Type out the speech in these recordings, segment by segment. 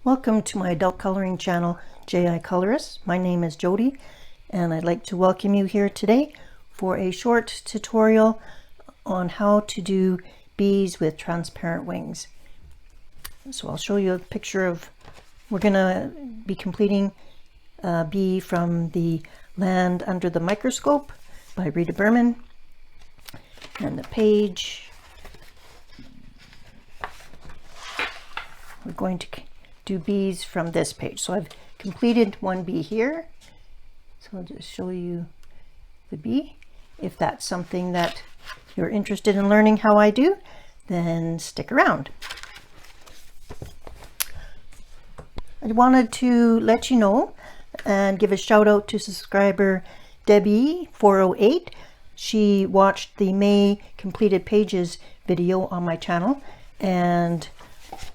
Welcome to my adult coloring channel, J.I. Colorist. My name is Jody and I'd like to welcome you here today for a short tutorial on how to do bees with transparent wings. So I'll show you a picture of, we're going to be completing a bee from the Land Under the Microscope by Rita Berman, and the page we're going to do bees from this page. So I've completed one bee here, so I'll just show you the bee. If that's something that you're interested in learning how I do, then stick around. I wanted to let you know and give a shout out to subscriber Debbie 408. She watched the May completed pages video on my channel, and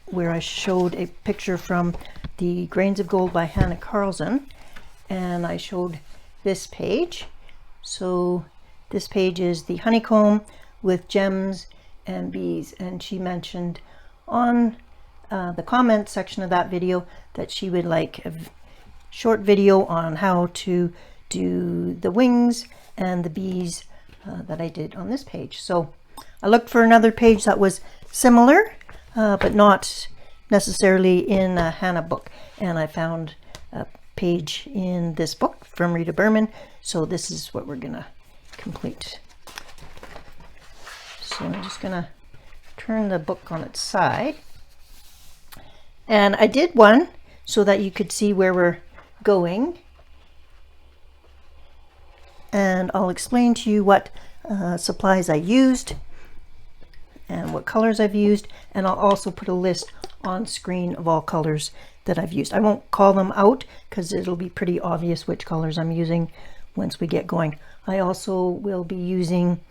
where I showed a picture from the Grains of Gold by Hannah Carlson, and I showed this page. So this page is the honeycomb with gems and bees, and she mentioned on the comment section of that video that she would like a short video on how to do the wings and the bees that I did on this page. So I looked for another page that was similar, but not necessarily in a Hannah book, and I found a page in this book from Rita Berman, so this is what we're gonna complete. So I'm just gonna turn the book on its side, and I did one so that you could see where we're going, and I'll explain to you what supplies I used and what colors I've used, and I'll also put a list on screen of all colors that I've used. I won't call them out because it'll be pretty obvious which colors I'm using once we get going. I also will be using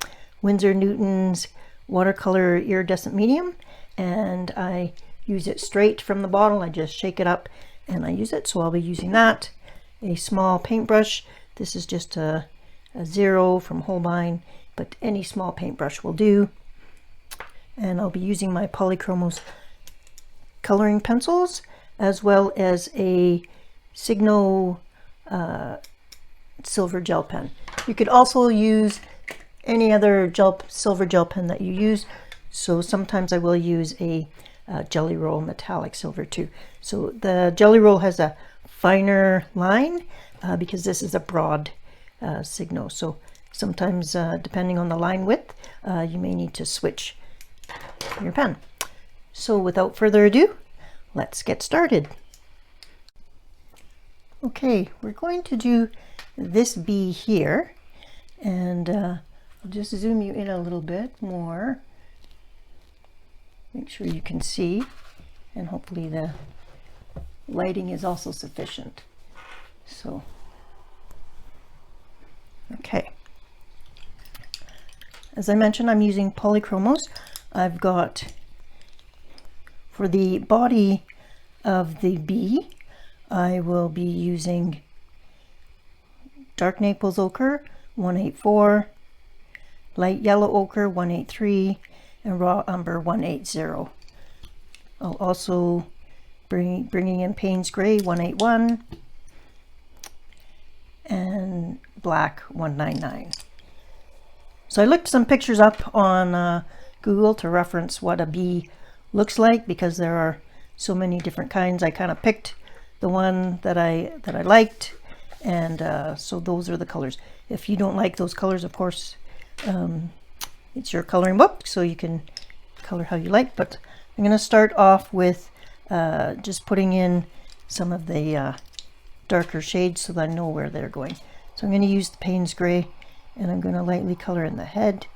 Winsor Newton's watercolor iridescent medium, and I use it straight from the bottle. I just shake it up and I use it, so I'll be using that. A small paintbrush. This is just a 0 from Holbein, but any small paintbrush will do. And I'll be using my PolyChromo's coloring pencils, as well as a Signo silver gel pen. You could also use any other silver gel pen that you use. So sometimes I will use a Jelly Roll metallic silver too. So the Jelly Roll has a finer line because this is a broad Signo. So sometimes depending on the line width, you may need to switch your pen. So without further ado, let's get started. Okay, we're going to do this bee here, and I'll just zoom you in a little bit more. Make sure you can see, and hopefully the lighting is also sufficient. So, okay. As I mentioned, I'm using PolyChromos. I've got, for the body of the bee, I will be using dark Naples ochre 184, light yellow ochre 183, and raw umber 180. I'll also bringing in Payne's Gray 181 and black 199. So I looked some pictures up on Google to reference what a bee looks like, because there are so many different kinds. I kind of picked the one that I liked, and so those are the colors. If you don't like those colors, of course, it's your coloring book, so you can color how you like. But I'm going to start off with just putting in some of the darker shades so that I know where they're going. So I'm going to use the Payne's Gray, and I'm going to lightly color in the head.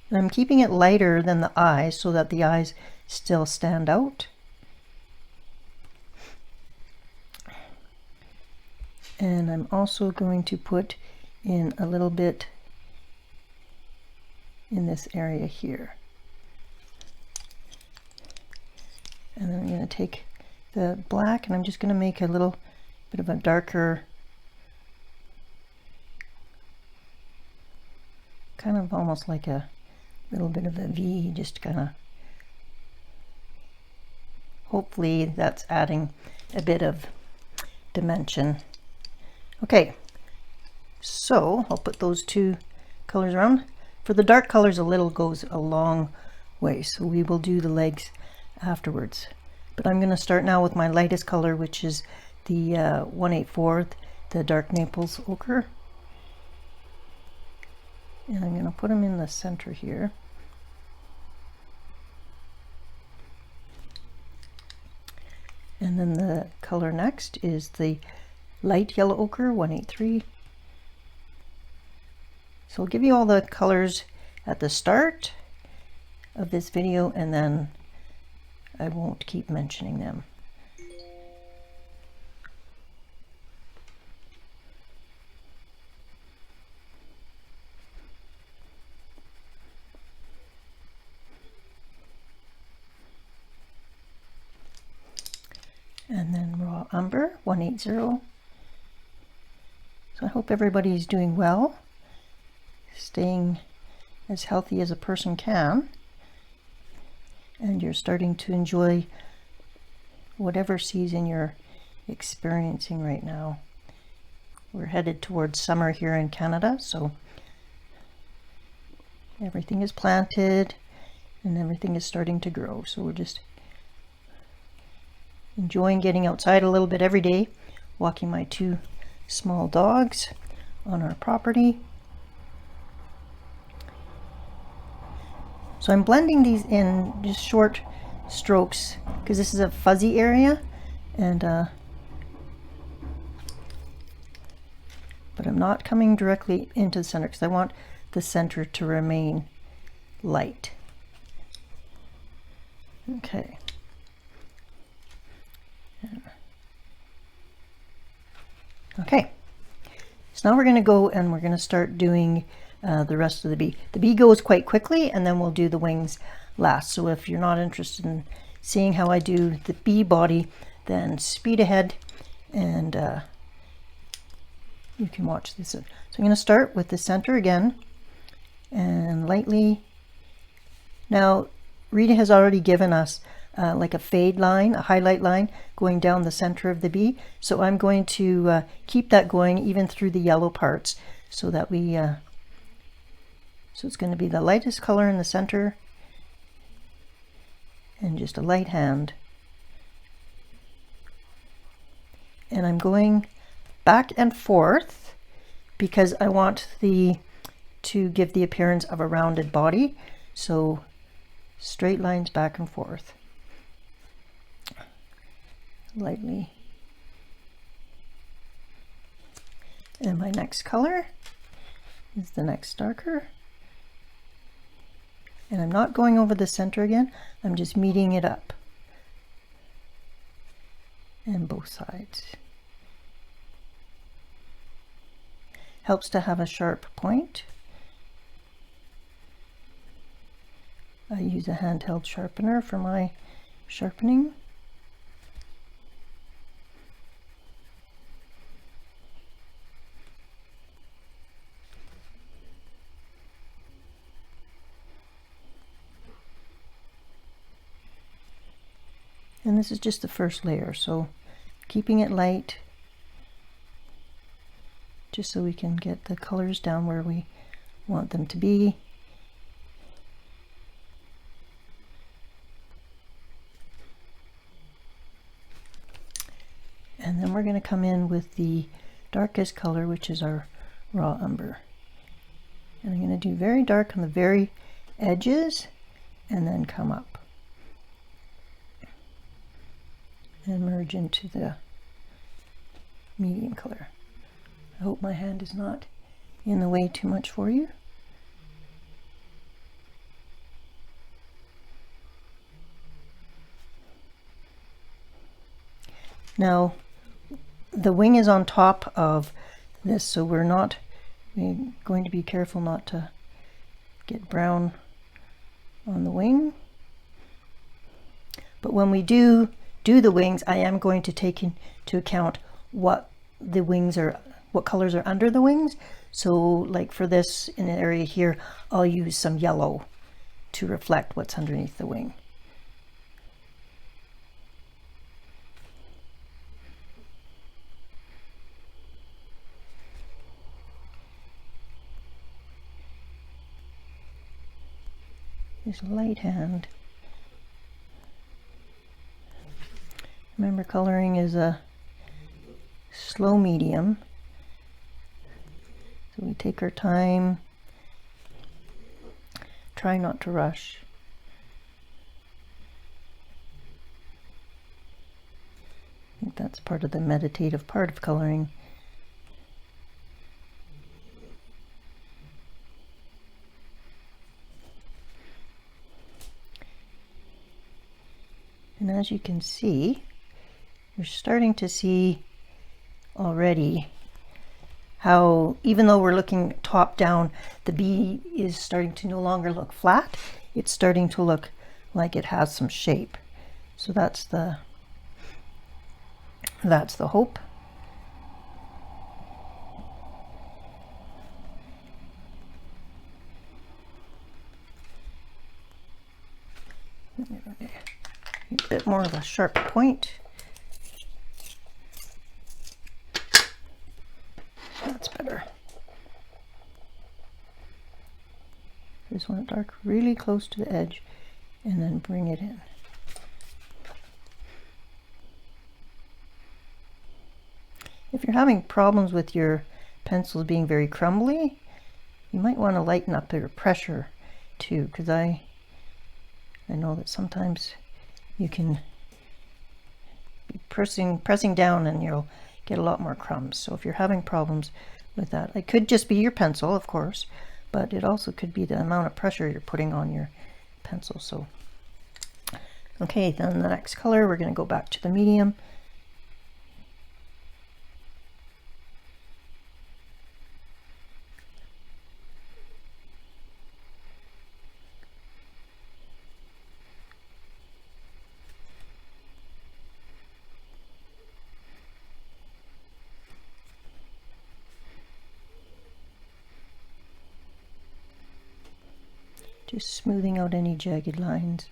And I'm keeping it lighter than the eyes so that the eyes still stand out. And I'm also going to put in a little bit in this area here. And then I'm going to take the black, and I'm just going to make a little bit of a darker, kind of almost like a little bit of a V, just kind of, hopefully that's adding a bit of dimension. Okay, so I'll put those two colors around. For the dark colors, a little goes a long way, so we will do the legs afterwards. But I'm going to start now with my lightest color, which is the 1/8/4, the dark Naples ochre. And I'm going to put them in the center here. And then the color next is the light yellow ochre, 1/8/3. So I'll give you all the colors at the start of this video, and then I won't keep mentioning them. And then raw umber, 1/8/0. So I hope everybody's doing well, staying as healthy as a person can, and you're starting to enjoy whatever season you're experiencing right now. We're headed towards summer here in Canada, so everything is planted and everything is starting to grow. So we're just enjoying getting outside a little bit every day, walking my two small dogs on our property. So I'm blending these in just short strokes because this is a fuzzy area, and but I'm not coming directly into the center because I want the center to remain light. Okay. Okay, so now we're going to go and we're going to start doing the rest of the bee. The bee goes quite quickly, and then we'll do the wings last. So if you're not interested in seeing how I do the bee body, then speed ahead and you can watch this. So I'm going to start with the center again and lightly. Now Rita has already given us like a fade line, a highlight line going down the center of the bee. So I'm going to keep that going even through the yellow parts, so that we so it's going to be the lightest color in the center and just a light hand. And I'm going back and forth because I want to give the appearance of a rounded body. So straight lines back and forth. Lightly. And my next color is the next darker. And I'm not going over the center again, I'm just meeting it up. And both sides. Helps to have a sharp point. I use a handheld sharpener for my sharpening. And this is just the first layer, so keeping it light, just so we can get the colors down where we want them to be. And then we're going to come in with the darkest color, which is our raw umber. And I'm going to do very dark on the very edges and then come up and merge into the medium color. I hope my hand is not in the way too much for you. Now the wing is on top of this, so we're going to be careful not to get brown on the wing. But when we do the wings, I am going to take into account what the wings are, what colors are under the wings. So like for this in the area here, I'll use some yellow to reflect what's underneath the wing. Use a light hand. Remember, coloring is a slow medium, so we take our time, try not to rush. I think that's part of the meditative part of coloring. And as you can see, you're starting to see already how, even though we're looking top down, the bee is starting to no longer look flat. It's starting to look like it has some shape. So that's the hope. A bit more of a sharp point. That's better. Just want it dark really close to the edge and then bring it in. If you're having problems with your pencils being very crumbly, you might want to lighten up your pressure too, because I know that sometimes you can be pressing down and you'll get a lot more crumbs. So if you're having problems with that, it could just be your pencil, of course, but it also could be the amount of pressure you're putting on your pencil. So okay, then the next color, we're going to go back to the medium. Just smoothing out any jagged lines.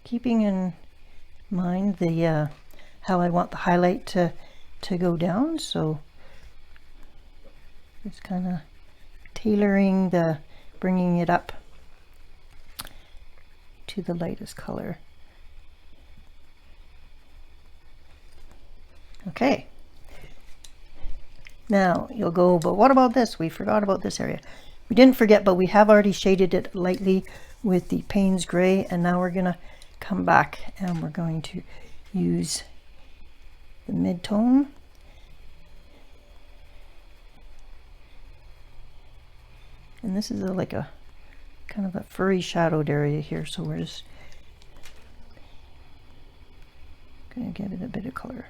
Keeping in mind the how I want the highlight to go down, so just kind of tailoring bringing it up to the lightest color. Okay. Now you'll go, but what about this? We forgot about this area. We didn't forget, but we have already shaded it lightly with the Payne's Gray, and now we're gonna come back and we're going to use the mid-tone. And this is like a kind of a furry shadowed area here, so we're just going to give it a bit of color.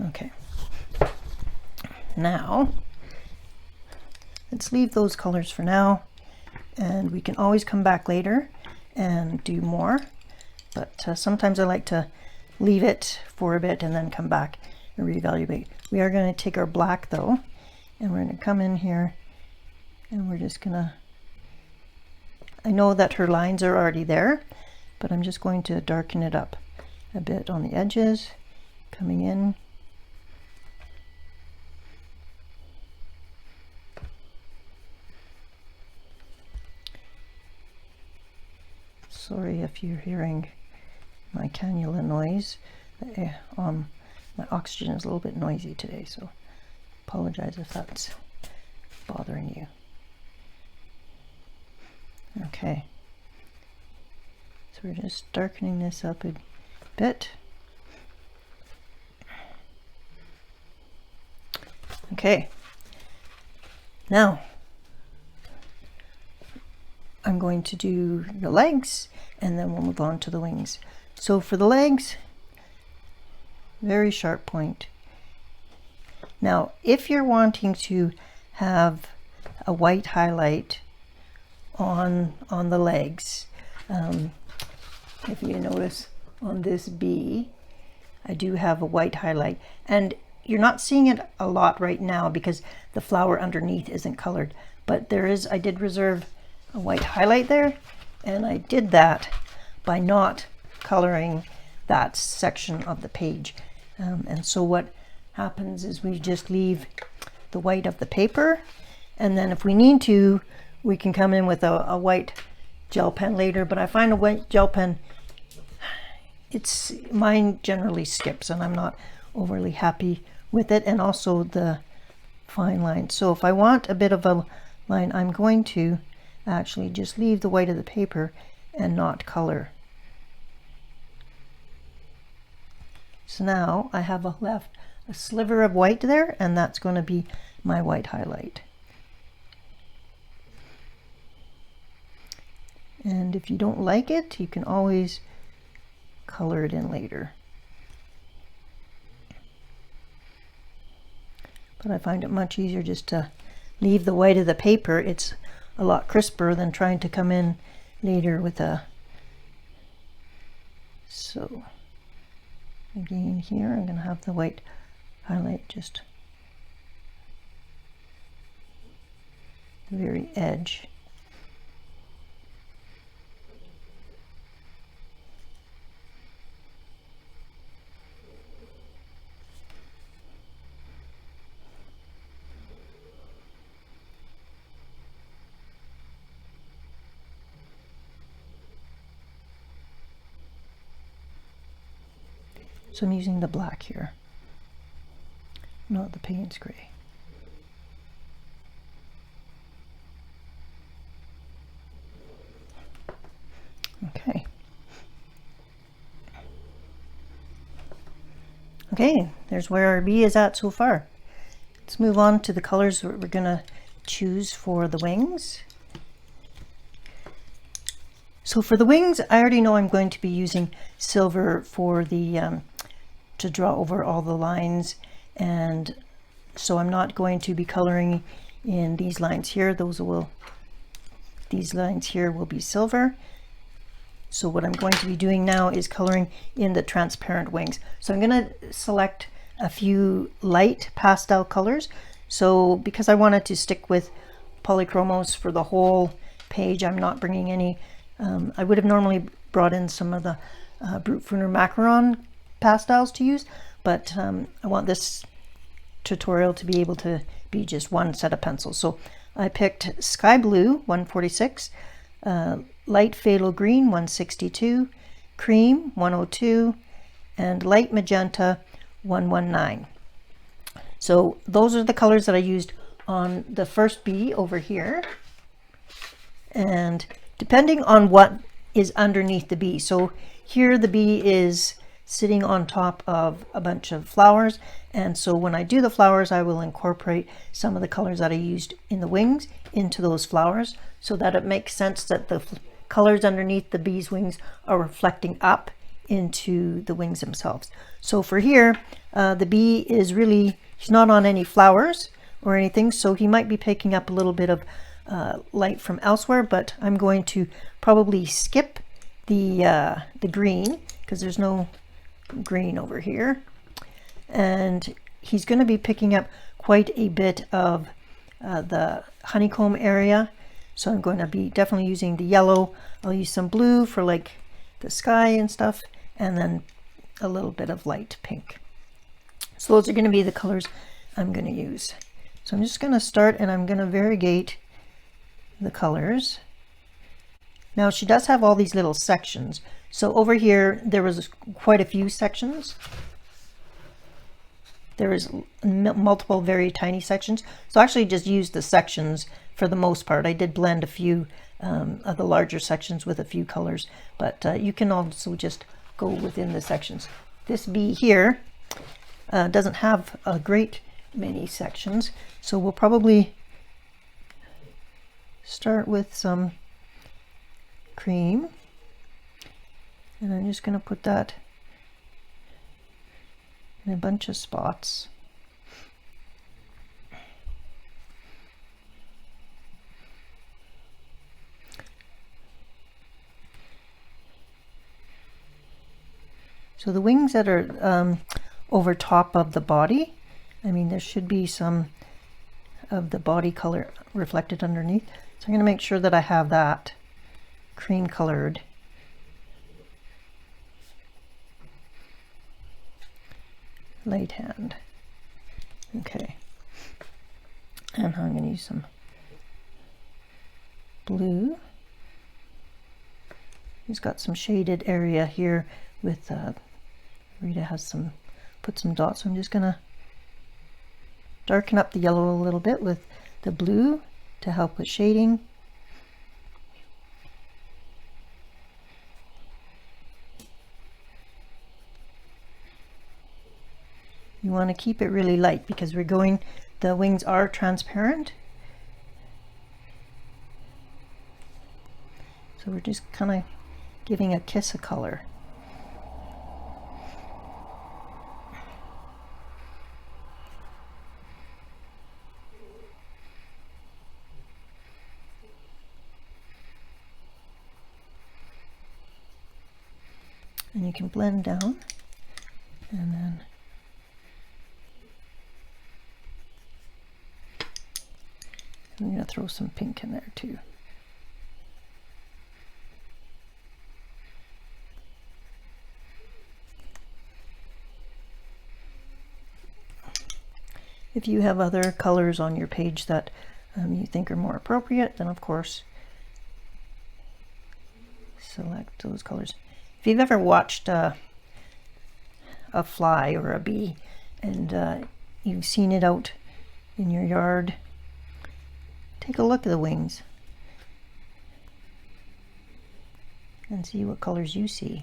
Okay. Now, let's leave those colors for now, and we can always come back later and do more, but sometimes I like to leave it for a bit and then come back and reevaluate. We are going to take our black though, and we're going to come in here and we're just going to, I know that her lines are already there, but I'm just going to darken it up a bit on the edges, coming in. Sorry if you're hearing my cannula noise. My oxygen is a little bit noisy today, so apologize if that's bothering you. Okay, so we're just darkening this up a bit. Okay, now I'm going to do the legs and then we'll move on to the wings. So for the legs, very sharp point. Now, if you're wanting to have a white highlight on the legs, if you notice on this bee, I do have a white highlight, and you're not seeing it a lot right now because the flower underneath isn't colored, but there is, I did reserve a white highlight there, and I did that by not coloring that section of the page. And so what happens is we just leave the white of the paper, and then if we need to, we can come in with a white gel pen later, but I find a white gel pen, mine generally skips and I'm not overly happy with it, and also the fine line. So if I want a bit of a line, I'm going to actually just leave the white of the paper and not color. So now I have left a sliver of white there, and that's going to be my white highlight. And if you don't like it, you can always color it in later. But I find it much easier just to leave the white of the paper. It's a lot crisper than trying to come in later with a... So again here, I'm going to have the white highlight just the very edge. So I'm using the black here, not the Payne's gray. Okay. Okay, there's where our bee is at so far. Let's move on to the colors that we're gonna choose for the wings. So for the wings, I already know I'm going to be using silver for the to draw over all the lines, and so I'm not going to be coloring in these lines here. These lines here will be silver. So what I'm going to be doing now is coloring in the transparent wings. So I'm going to select a few light pastel colors. So because I wanted to stick with polychromos for the whole page, I'm not bringing any. I would have normally brought in some of the Brutfuner Macaron pastels to use, but I want this tutorial to be able to be just one set of pencils. So I picked Sky Blue 146, Light Phthalo Green 162, Cream 102, and Light Magenta 119. So those are the colors that I used on the first bee over here, and depending on what is underneath the bee. So here the bee is sitting on top of a bunch of flowers, and so when I do the flowers, I will incorporate some of the colors that I used in the wings into those flowers, so that it makes sense that the colors underneath the bee's wings are reflecting up into the wings themselves. So for here, the bee is really, he's not on any flowers or anything, so he might be picking up a little bit of light from elsewhere, but I'm going to probably skip the green because there's no green over here, and he's going to be picking up quite a bit of the honeycomb area. So I'm going to be definitely using the yellow. I'll use some blue for like the sky and stuff, and then a little bit of light pink. So those are going to be the colors I'm going to use. So I'm just going to start, and I'm going to variegate the colors. Now she does have all these little sections. So over here there was quite a few sections. There is multiple very tiny sections. So I actually just used the sections for the most part. I did blend a few of the larger sections with a few colors, but you can also just go within the sections. This bee here doesn't have a great many sections. So we'll probably start with some cream, and I'm just going to put that in a bunch of spots. So the wings that are over top of the body, I mean, there should be some of the body color reflected underneath. So I'm going to make sure that I have that cream colored. Light hand. Okay. And I'm going to use some blue. He's got some shaded area here with Rita has put some dots, so I'm just gonna darken up the yellow a little bit with the blue to help with shading. You want to keep it really light because the wings are transparent. So we're just kind of giving a kiss of color. And you can blend down, and then I'm going to throw some pink in there too. If you have other colors on your page that you think are more appropriate, then of course select those colors. If you've ever watched a fly or a bee and you've seen it out in your yard, take a look at the wings and see what colors you see.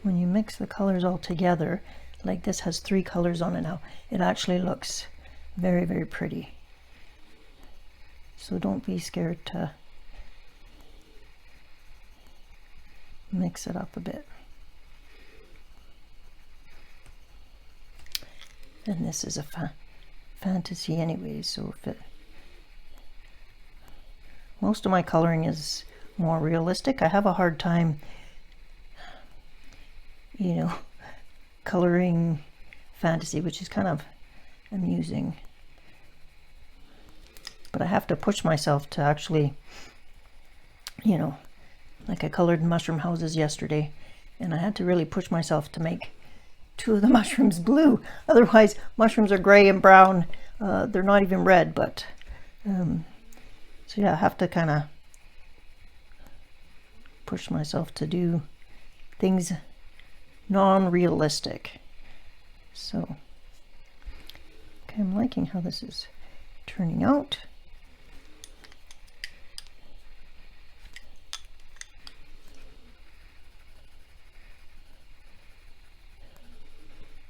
When you mix the colors all together, like this has 3 colors on it now, it actually looks very, very pretty. So don't be scared to mix it up a bit. And this is a fantasy anyways, so most of my coloring is more realistic. I have a hard time, you know, coloring fantasy, which is kind of amusing. But I have to push myself to actually, you know, like I colored mushroom houses yesterday, and I had to really push myself to make 2 of the mushrooms blue. Otherwise, mushrooms are gray and brown. They're not even red, but so yeah, I have to kind of push myself to do things non-realistic. So, okay, I'm liking how this is turning out.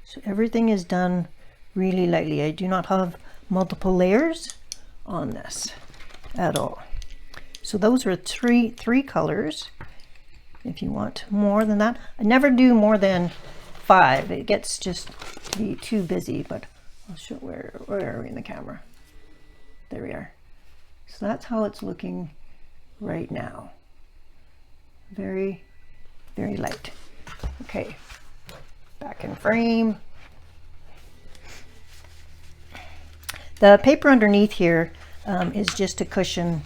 So everything is done really lightly. I do not have multiple layers on this at all. So those are three colors. If you want more than that, I never do more than 5. It gets just to be too busy, but I'll show where are we in the camera? There we are. So that's how it's looking right now. Very, very light. Okay, back in frame. The paper underneath here is just a cushion,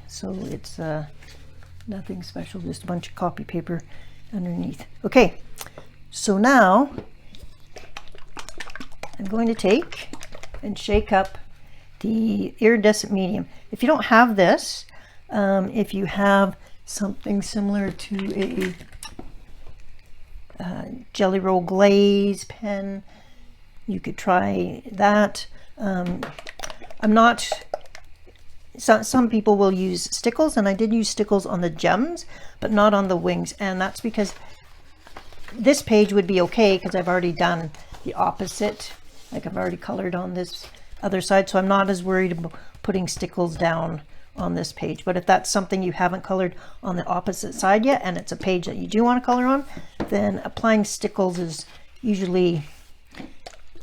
so it's nothing special, just a bunch of copy paper underneath. Okay, so now I'm going to take and shake up the iridescent medium. If you don't have this, if you have something similar to a Jelly Roll Glaze pen. You could try that. I'm not, some people will use stickles, and I did use stickles on the gems, but not on the wings. And that's because this page would be okay because I've already done the opposite. Like I've already colored on this other side, so I'm not as worried about putting stickles down on this page. But if that's something you haven't colored on the opposite side yet, and it's a page that you do want to color on, then applying stickles is usually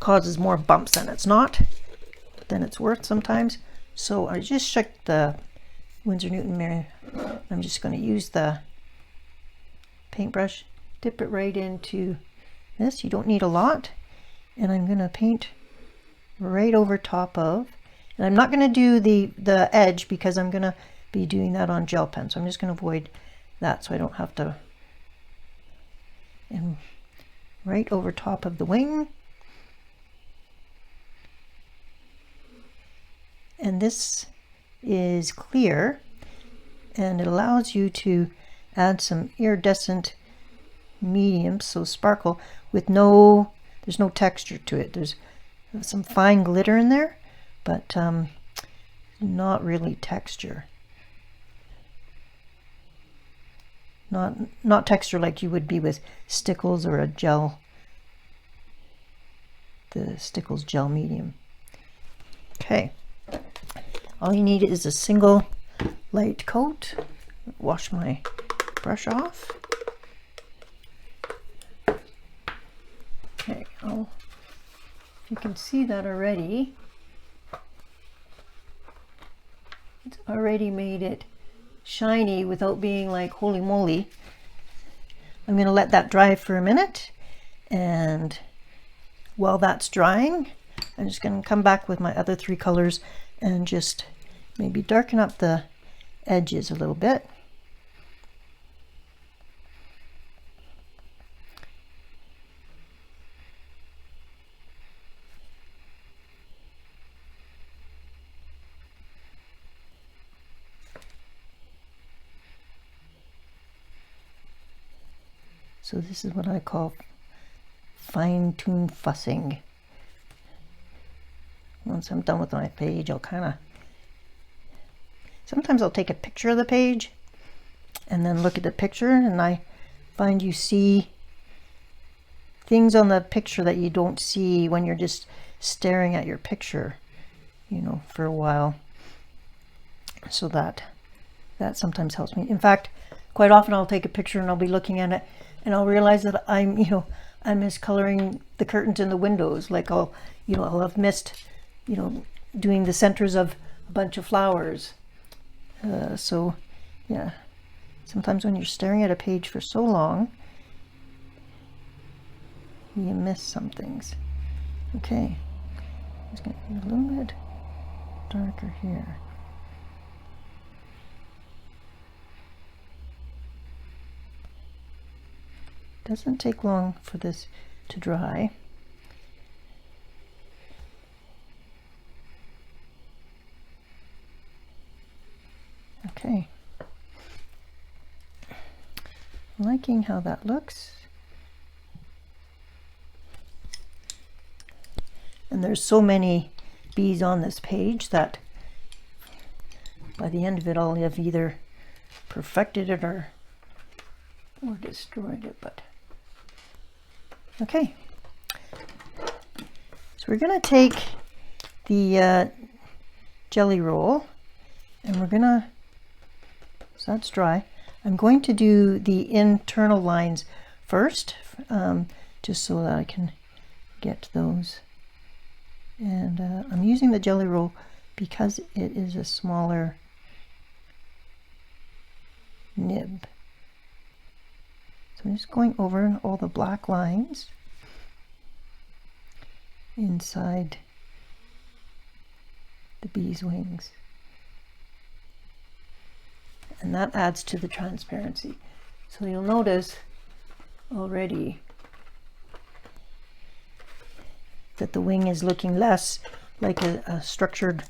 causes more bumps than it's worth sometimes. So I just shook the Winsor Newton mirror. I'm just going to use the paintbrush, dip it right into this. You don't need a lot. And I'm going to paint right over top of, and I'm not going to do the edge because I'm going to be doing that on gel pen. So I'm just going to avoid that so I don't have to, and right over top of the wing. And this is clear, and it allows you to add some iridescent medium, so sparkle, with there's no texture to it. There's some fine glitter in there, but not really texture. Not texture like you would be with stickles or a gel, the stickles gel medium. Okay, all you need is a single light coat. Wash my brush off. Okay, you can see that already. It's already made it shiny without being like holy moly. I'm going to let that dry for a minute, and while that's drying, I'm just going to come back with my other three colors and just maybe darken up the edges a little bit. So this is what I call fine-tuned fussing. Once I'm done with my page, I'll sometimes I'll take a picture of the page and then look at the picture, and I find you see things on the picture that you don't see when you're just staring at your picture, for a while. So that sometimes helps me. In fact, quite often I'll take a picture and I'll be looking at it, and I'll realize that I'm miscoloring the curtains in the windows. Like I'll have missed, doing the centers of a bunch of flowers. So yeah, sometimes when you're staring at a page for so long, you miss some things. Okay, I'm just going to be a little bit darker here. Doesn't take long for this to dry. Okay. Liking how that looks. And there's so many bees on this page that by the end of it I'll have either perfected it or destroyed it, but okay. So we're going to take the jelly roll, and we're going to, so that's dry. I'm going to do the internal lines first, just so that I can get those. And I'm using the jelly roll because it is a smaller nib. So I'm just going over all the black lines inside the bee's wings. And that adds to the transparency. So you'll notice already that the wing is looking less like a structured.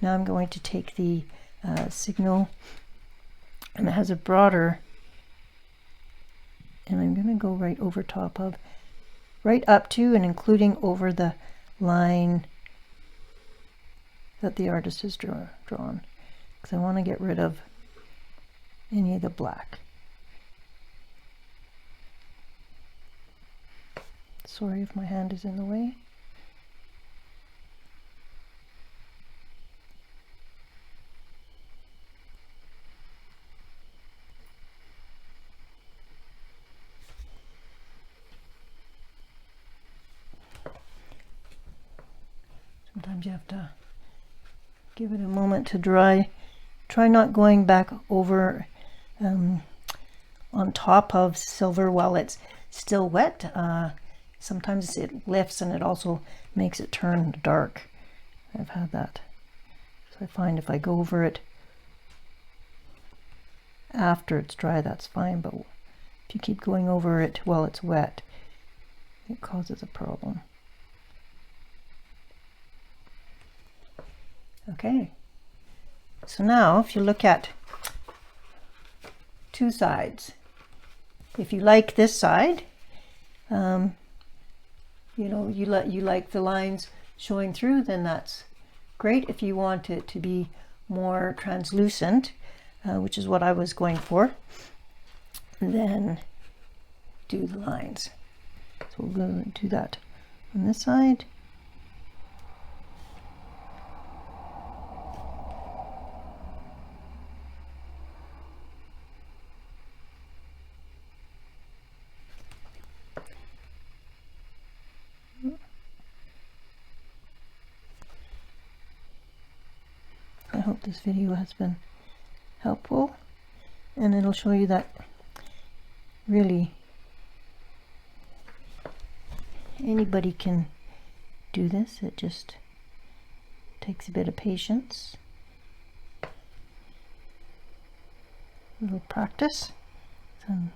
Now I'm going to take the Signal and it has a broader, and I'm going to go right over top of, right up to and including over the line that the artist has drawn, because I want to get rid of any of the black. Sorry if my hand is in the way. Sometimes you have to give it a moment to dry. Try not going back over on top of silver while it's still wet. Sometimes it lifts and it also makes it turn dark. I've had that. So I find if I go over it after it's dry, that's fine, but if you keep going over it while it's wet, it causes a problem. Okay, so now if you look at two sides, if you like this side, you know, you like the lines showing through, then that's great. If you want it to be more translucent, which is what I was going for, then do the lines. So we'll go and do that on this side. I hope this video has been helpful, and it'll show you that really anybody can do this. It just takes a bit of patience, a little practice. I'm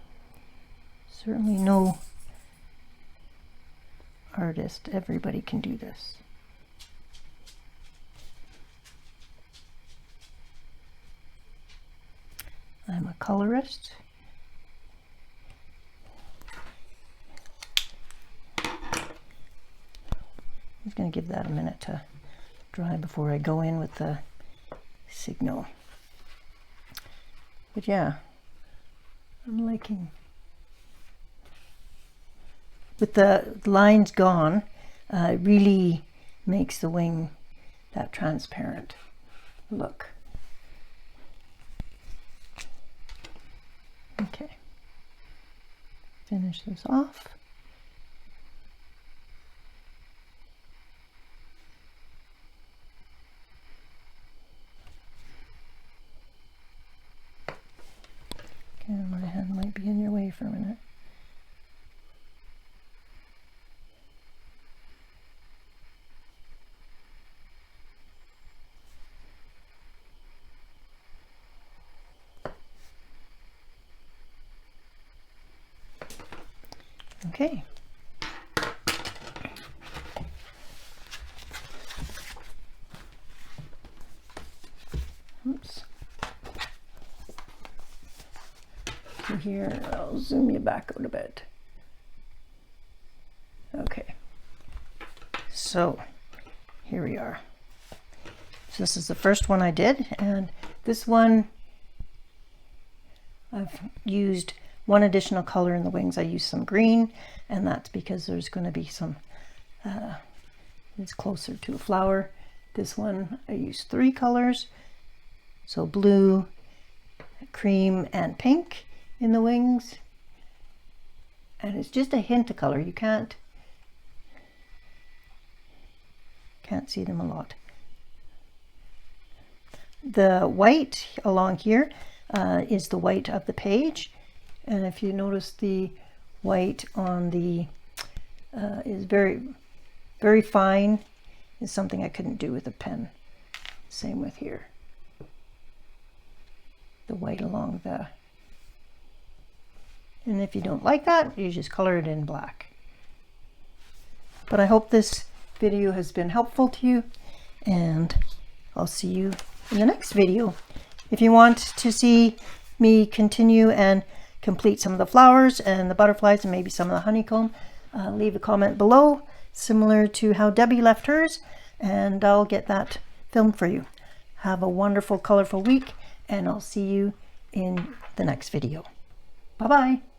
certainly no artist. Everybody can do this. I'm a colorist. I'm just going to give that a minute to dry before I go in with the signal. But yeah, I'm liking, with the lines gone, it really makes the wing that transparent look. Okay, finish this off. Okay, my hand might be in your way for a minute. Okay. Oops. So here, I'll zoom you back out a bit. Okay. So here we are. So this is the first one I did, and this one I've used one additional color in the wings. I used some green, and that's because there's going to be some, it's closer to a flower. This one I used 3 colors, so blue, cream, and pink in the wings, and it's just a hint of color. You can't see them a lot. The white along here is the white of the page. And if you notice, the white on the is very, very fine. Is something I couldn't do with a pen. Same with here. The white along the, and if you don't like that, you just color it in black. But I hope this video has been helpful to you, and I'll see you in the next video. If you want to see me continue and complete some of the flowers and the butterflies and maybe some of the honeycomb, leave a comment below similar to how Debbie left hers, and I'll get that filmed for you. Have a wonderful, colorful week, and I'll see you in the next video. Bye-bye.